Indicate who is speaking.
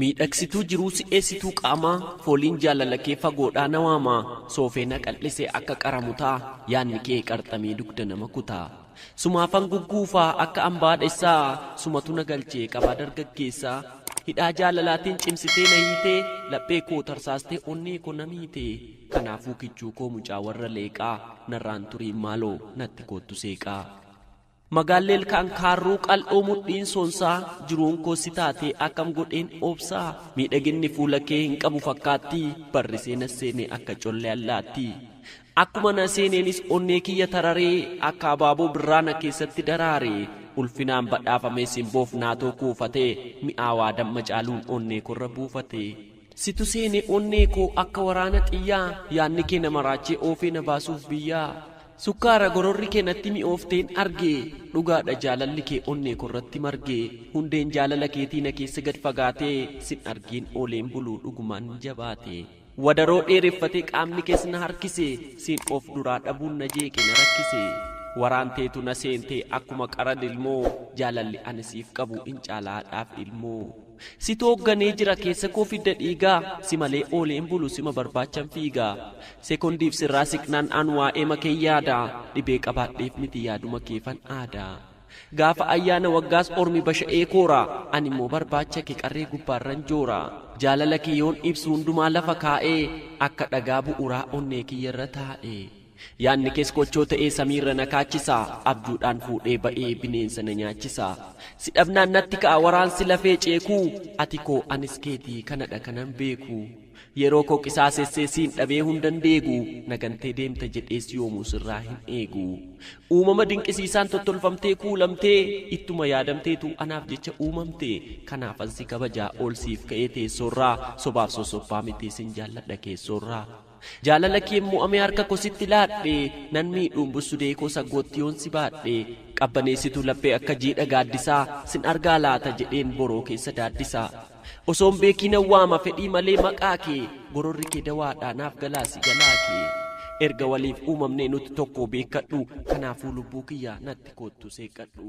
Speaker 1: Miidhagsituu jiruu si'eessituu qaamaa fooliin jaalala kee fagoodhaa na waamaa soofeena qal'isee akka qaramutaa yaanni kee qarxamee dugda nama kutaa sumaafan gugguufaa akka ambaadhessaa sumatu na galchee qabaa dargaggeessaa hidhaa jaalalaatiin cimsitee na hiitee laphee koo tarsaastee onnee koo na miitee kanaafuu kichuu koo mucaa warra leeqaa narraan turii maaloo natti koottu seeqaa. Magaaleel kan kaarruu qal'oo mudhiin soonsaa jiruun koo si taatee akkam godheen obsaa miidhaginni fuula kee hin qabu fakkaatti barrisee na seenee akka collee allaatti akkuma na seeneenis onnee kiyya tararee akka abaaboo birraana keessatti daraaree ulfinaan badhaafamee simboof naatoo kuufatee mi'aawaa damma caaluun onnee korra buufatee situ seenee onnee koo akka waraana xiyyaa yaanni kee na maraachee oofee na baasuuf biyyaa. Sukkaara gororri kee natti mi'oofteen argee dhugaadha jaalalli kee onnee korratti margee hundeen jaalala keetii na keessa gad fagaatee sin argiin ooleen buluu dhugumaan jabaate wadaroo dheereffatee qaamni kees na harkise sin of duraa dhabuun na jeeqe na rakkise waraanteetu na seentee akkuma qaran ilmoo jaalalli ani siif qabu in caalaadhaaf ilmoo. Si toogganee jira keessa koo fidda dhiigaa si malee ooleen bulu sima barbaachan fiigaa sekondiif sirraa siqnaan aan waa'ee makee yaadaa dhibee qabaadheef miti yaaduma keefan aadaa gaafa ayyaana waggaas ormi basha'ee kooraa ani immoo barbaacha kee qarree gubbaarran jooraa jaalala kee yoon ibsu hundumaa lafa kaa'ee akka dhagaa bu'uuraa onnee kiyyarra taa'ee. Yaanni kees kochoo ta'ee samiirra na kaachisaa abjuudhaan fuudhee ba'ee bineensa na nyaachisaa si dhabnaan natti ka'a waraansi lafee ceekuu ati koo anis keetii kanadha kanan beeku yeroo koo qisaasessee siin dhabee hundan deegu nagantee deemta jedhees yoomuu sirraa hin eegu uumama dinqisiisaan tottolfamtee kuulamtee ittuma yaadamteetu anaaf jecha uumamte kanaaf ansi kabajaa oolsiif ka'ee teessoorraa sobaaf sosobbaa mitee sin jaalladha keessoorraa. Jaalala kee mo'amee harka koo sitti laadhe nan miidhuun bussudee koo saggootti yoon si baadhe qabbaneessitu laphee akka jiidha gaaddisaa sin argaa laata jedheen boroo keessa daaddisaa osoon beekiina waama fedhii malee maqaa kee gororri kee dawaadhaa naaf galaasi galaa kee erga waliif uumamnee nuti tokko beekadhu kanaafuu lubbuu kiyyaa natti koottu seeqadhu.